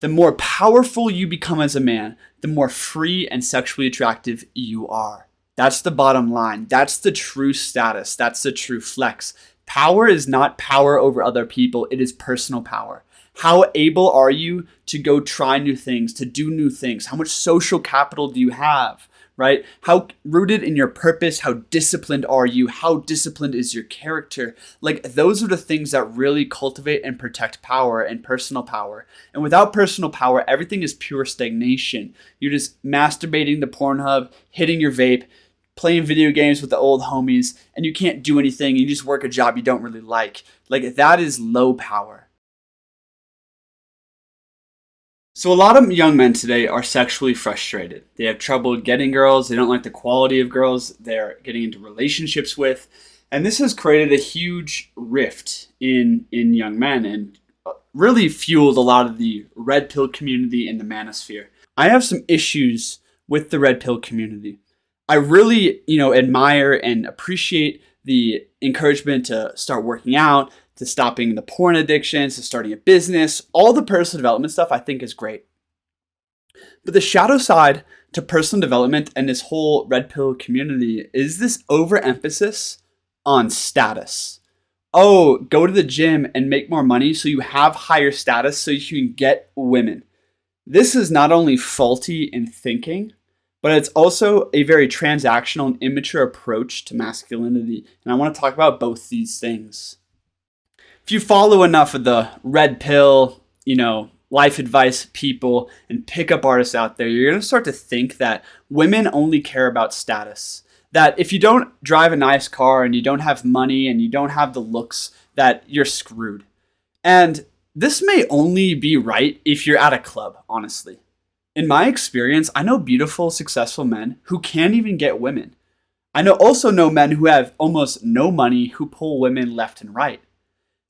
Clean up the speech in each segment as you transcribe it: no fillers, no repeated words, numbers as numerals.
The more powerful you become as a man, the more free and sexually attractive you are. That's the bottom line. That's the true status. That's the true flex. Power is not power over other people. It is personal power. How able are you to go try new things, to do new things? How much social capital do you have, right? How rooted in your purpose? How disciplined are you? How disciplined is your character? Like, those are the things that really cultivate and protect power and personal power. And without personal power, everything is pure stagnation. You're just masturbating to Pornhub, hitting your vape, playing video games with the old homies, and you can't do anything. You just work a job you don't really like. Like, that is low power. So a lot of young men today are sexually frustrated. They have trouble getting girls. They don't like the quality of girls they're getting into relationships with. And this has created a huge rift in young men and really fueled a lot of the red pill community in the manosphere. I have some issues with the red pill community. I really, admire and appreciate the encouragement to start working out, to stopping the porn addictions, to starting a business. All the personal development stuff I think is great. But the shadow side to personal development and this whole red pill community is this overemphasis on status. Oh, go to the gym and make more money so you have higher status so you can get women. This is not only faulty in thinking, but it's also a very transactional and immature approach to masculinity. And I want to talk about both these things. If you follow enough of the red pill, life advice people and pickup artists out there, you're going to start to think that women only care about status. That if you don't drive a nice car and you don't have money and you don't have the looks, that you're screwed. And this may only be right if you're at a club, honestly. In my experience, I know beautiful, successful men who can't even get women. I also know men who have almost no money who pull women left and right.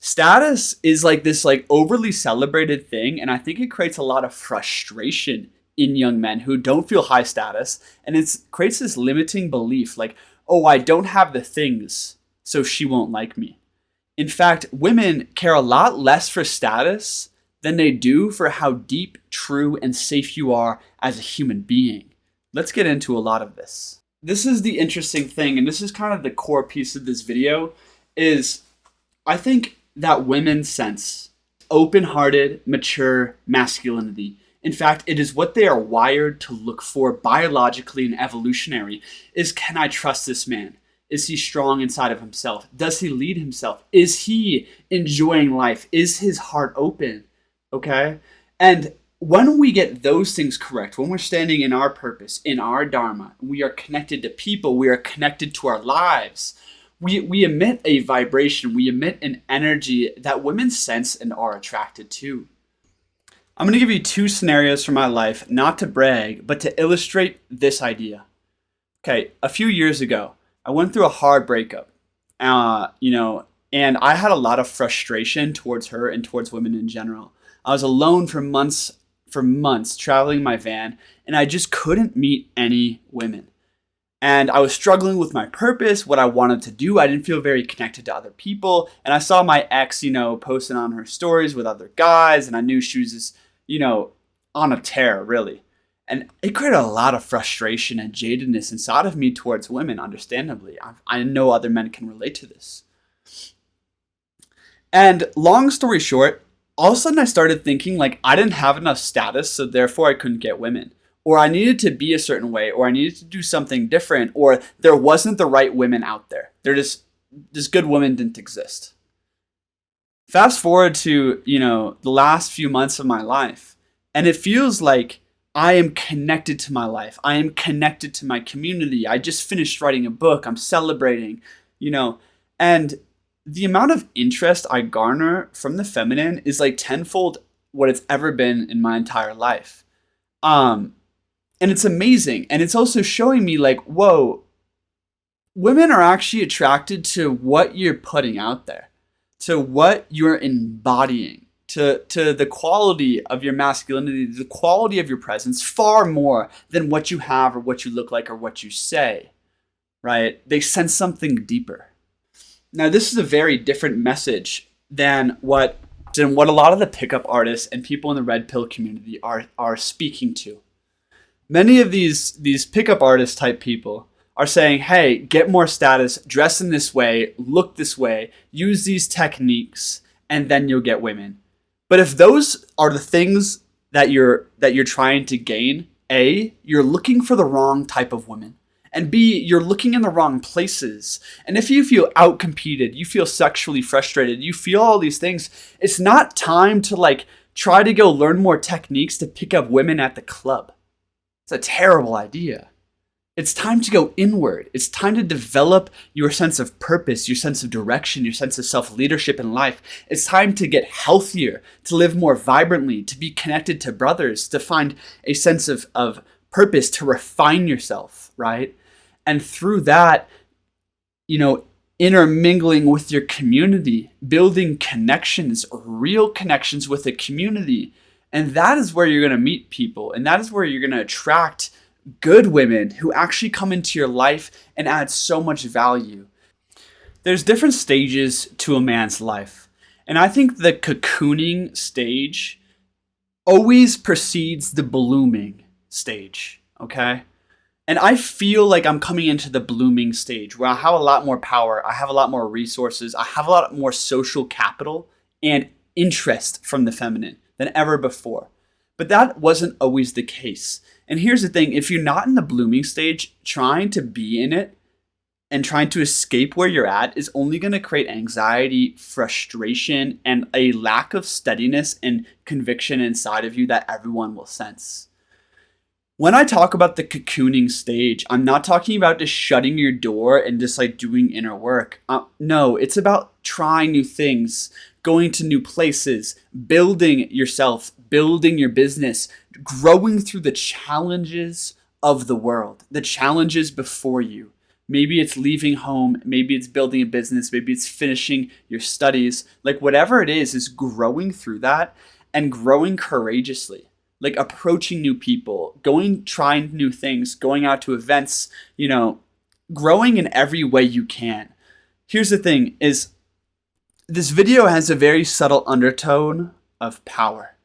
Status is this overly celebrated thing, and I think it creates a lot of frustration in young men who don't feel high status, and it creates this limiting belief oh, I don't have the things, so she won't like me. In fact, women care a lot less for status than they do for how deep, true, and safe you are as a human being. Let's get into a lot of this. This is the interesting thing, and this is kind of the core piece of this video, is I think that women sense open-hearted, mature masculinity. In fact, it is what they are wired to look for biologically and evolutionary, is, can I trust this man? Is he strong inside of himself? Does he lead himself? Is he enjoying life? Is his heart open? Okay? And when we get those things correct, when we're standing in our purpose, in our dharma, we are connected to people, we are connected to our lives, we emit a vibration, we emit an energy that women sense and are attracted to. I'm going to give you two scenarios from my life, not to brag, but to illustrate this idea. Okay, a few years ago, I went through a hard breakup, and I had a lot of frustration towards her and towards women in general. I was alone for months, traveling my van, and I just couldn't meet any women. And I was struggling with my purpose, what I wanted to do. I didn't feel very connected to other people. And I saw my ex, posting on her stories with other guys. And I knew she was just, on a tear, really. And it created a lot of frustration and jadedness inside of me towards women, understandably. I know other men can relate to this. And long story short, all of a sudden I started thinking I didn't have enough status, so therefore I couldn't get women. Or I needed to be a certain way, or I needed to do something different, or there wasn't the right women out there. This good women didn't exist. Fast forward to, the last few months of my life, and it feels like I am connected to my life. I am connected to my community. I just finished writing a book. I'm celebrating, and the amount of interest I garner from the feminine is tenfold what it's ever been in my entire life. And it's amazing. And it's also showing me whoa, women are actually attracted to what you're putting out there, to what you're embodying, to the quality of your masculinity, the quality of your presence, far more than what you have or what you look like or what you say, right? They sense something deeper. Now, this is a very different message than what and what a lot of the pickup artists and people in the red pill community are speaking to. Many of these pickup artist type people are saying, hey, get more status, dress in this way, look this way, use these techniques, and then you'll get women. But if those are the things that you're trying to gain, A, you're looking for the wrong type of women. And B, you're looking in the wrong places. And if you feel outcompeted, you feel sexually frustrated, you feel all these things, it's not time to try to go learn more techniques to pick up women at the club. It's a terrible idea. It's time to go inward. It's time to develop your sense of purpose, your sense of direction, your sense of self-leadership in life. It's time to get healthier, to live more vibrantly, to be connected to brothers, to find a sense of purpose, to refine yourself, right? And through that, intermingling with your community, building connections, real connections with the community. And that is where you're going to meet people. And that is where you're going to attract good women who actually come into your life and add so much value. There's different stages to a man's life. And I think the cocooning stage always precedes the blooming stage, okay? And I feel like I'm coming into the blooming stage where I have a lot more power, I have a lot more resources, I have a lot more social capital and interest from the feminine than ever before. But that wasn't always the case. And here's the thing, if you're not in the blooming stage, trying to be in it and trying to escape where you're at is only going to create anxiety, frustration, and a lack of steadiness and conviction inside of you that everyone will sense. When I talk about the cocooning stage, I'm not talking about just shutting your door and just doing inner work. No, it's about trying new things, going to new places, building yourself, building your business, growing through the challenges of the world, the challenges before you. Maybe it's leaving home, maybe it's building a business, maybe it's finishing your studies. Whatever it is growing through that and growing courageously. Approaching new people, trying new things, going out to events, growing in every way you can. Here's the thing is this video has a very subtle undertone of power.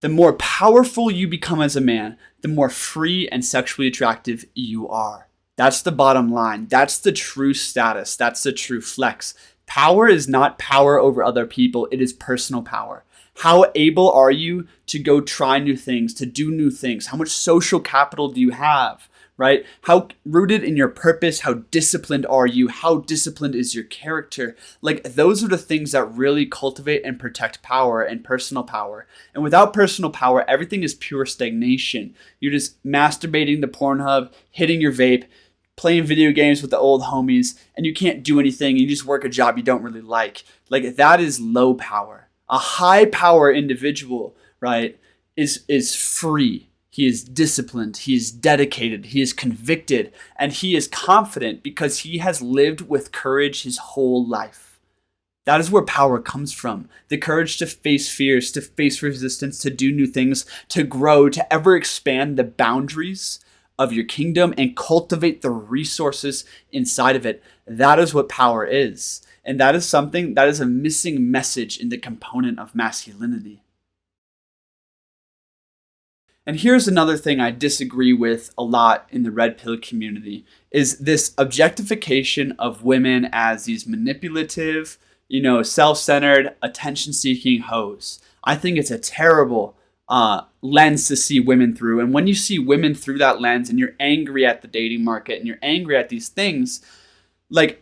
The more powerful you become as a man, the more free and sexually attractive you are. That's the bottom line. That's the true status. That's the true flex. Power is not power over other people. It is personal power. How able are you to go try new things, to do new things? How much social capital do you have, right? How rooted in your purpose, how disciplined are you? How disciplined is your character? Those are the things that really cultivate and protect power and personal power. And without personal power, everything is pure stagnation. You're just masturbating the Pornhub, hitting your vape, playing video games with the old homies, and you can't do anything. You just work a job you don't really like. That is low power. A high power individual, right, is free. He is disciplined. He is dedicated. He is convicted. And he is confident because he has lived with courage his whole life. That is where power comes from. The courage to face fears, to face resistance, to do new things, to grow, to ever expand the boundaries of your kingdom and cultivate the resources inside of it. That is what power is. And that is something that is a missing message in the component of masculinity. And here's another thing I disagree with a lot in the red pill community is this objectification of women as these manipulative, self-centered, attention-seeking hoes. I think it's a terrible lens to see women through. And when you see women through that lens and you're angry at the dating market and you're angry at these things,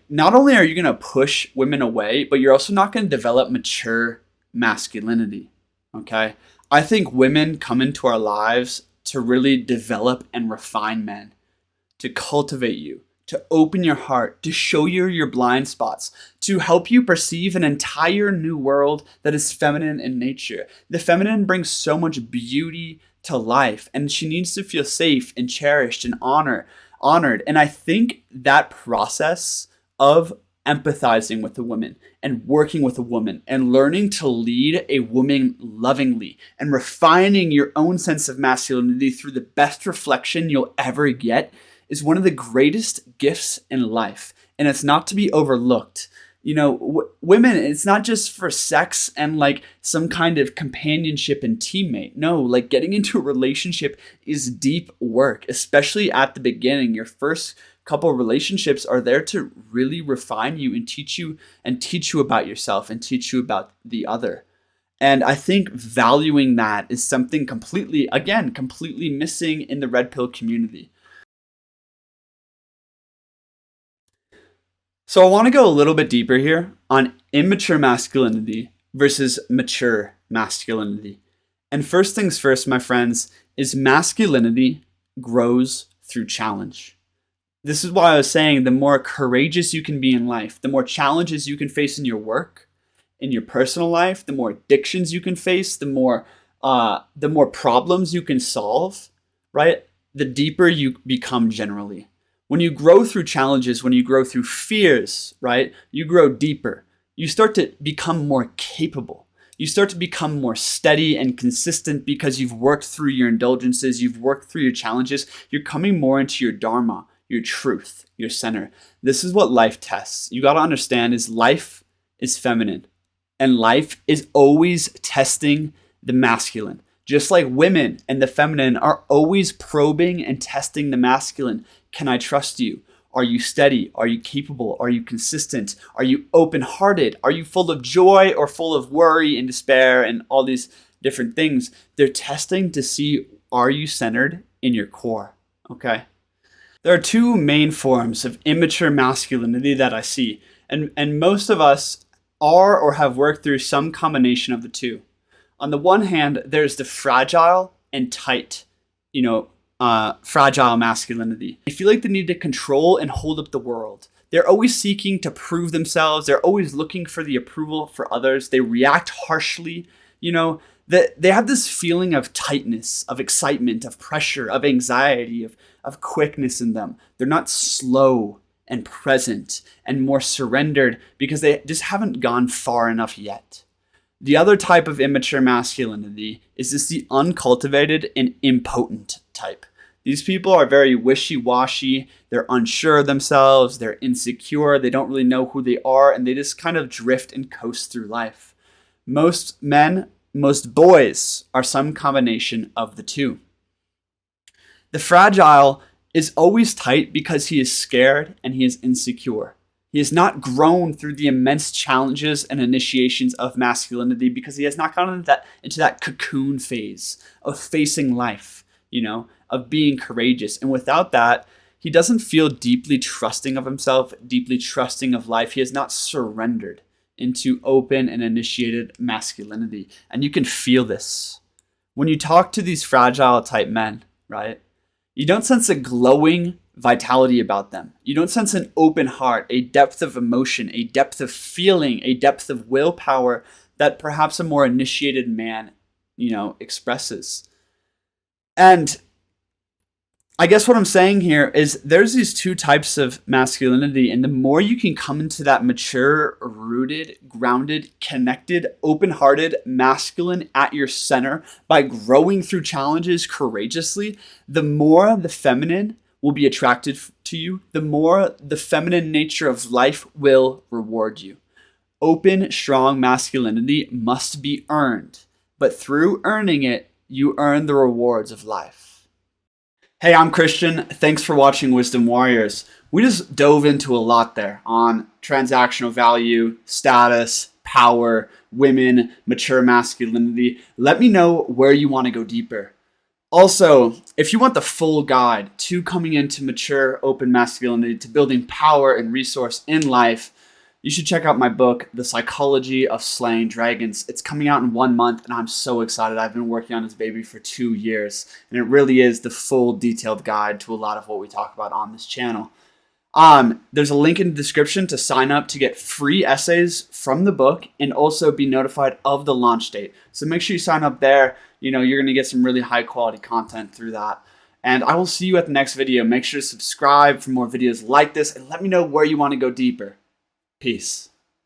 not only are you going to push women away, but you're also not going to develop mature masculinity, okay? I think women come into our lives to really develop and refine men, to cultivate you, to open your heart, to show you your blind spots, to help you perceive an entire new world that is feminine in nature. The feminine brings so much beauty to life, and she needs to feel safe and cherished and honored. And I think that process of empathizing with a woman and working with a woman and learning to lead a woman lovingly and refining your own sense of masculinity through the best reflection you'll ever get is one of the greatest gifts in life. And it's not to be overlooked. Women, it's not just for sex and like some kind of companionship and teammate. No, like getting into a relationship is deep work, especially at the beginning. Your first couple relationships are there to really refine you and teach you about yourself and teach you about the other. And I think valuing that is something completely missing in the red pill community. So I want to go a little bit deeper here on immature masculinity versus mature masculinity. And first things first, my friends, is masculinity grows through challenge. This is why I was saying the more courageous you can be in life, the more challenges you can face in your work, in your personal life, the more addictions you can face, the more problems you can solve, right? The deeper you become generally. When you grow through challenges, when you grow through fears, right? You grow deeper. You start to become more capable. You start to become more steady and consistent because you've worked through your indulgences, you've worked through your challenges. You're coming more into your dharma, your truth, your center. This is what life tests. You got to understand is life is feminine. And life is always testing the masculine. Just like women and the feminine are always probing and testing the masculine. Can I trust you? Are you steady? Are you capable? Are you consistent? Are you open-hearted? Are you full of joy or full of worry and despair and all these different things? They're testing to see, are you centered in your core? Okay. There are two main forms of immature masculinity that I see. And most of us are or have worked through some combination of the two. On the one hand, there's the fragile and tight, fragile masculinity. They feel like they need to control and hold up the world. They're always seeking to prove themselves. They're always looking for the approval for others. They react harshly. They have this feeling of tightness, of excitement, of pressure, of anxiety, of quickness in them. They're not slow and present and more surrendered because they just haven't gone far enough yet. The other type of immature masculinity is just the uncultivated and impotent type. These people are very wishy-washy. They're unsure of themselves. They're insecure. They don't really know who they are, and they just kind of drift and coast through life. Most men, most boys are some combination of the two. The fragile is always tight because he is scared and he is insecure. He has not grown through the immense challenges and initiations of masculinity because he has not gone into that cocoon phase of facing life, of being courageous. And without that, he doesn't feel deeply trusting of himself, deeply trusting of life. He has not surrendered into open and initiated masculinity. And you can feel this. When you talk to these fragile type men, right? You don't sense a glowing vitality about them. You don't sense an open heart, a depth of emotion, a depth of feeling, a depth of willpower that perhaps a more initiated man, expresses. And I guess what I'm saying here is there's these two types of masculinity, and the more you can come into that mature, rooted, grounded, connected, open-hearted, masculine at your center by growing through challenges courageously, the more the feminine will be attracted to you, the more the feminine nature of life will reward you. Open, strong masculinity must be earned, but through earning it, you earn the rewards of life. Hey, I'm Christian. Thanks for watching Wisdom Warriors. We just dove into a lot there on transactional value, status, power, women, mature masculinity. Let me know where you want to go deeper. Also, if you want the full guide to coming into mature, open masculinity, to building power and resource in life, you should check out my book, The Psychology of Slaying Dragons. It's coming out in 1 month, and I'm so excited. I've been working on this baby for 2 years, and it really is the full detailed guide to a lot of what we talk about on this channel. There's a link in the description to sign up to get free essays from the book and also be notified of the launch date. So make sure you sign up there. You're going to get some really high quality content through that. And I will see you at the next video. Make sure to subscribe for more videos like this and let me know where you want to go deeper. Peace.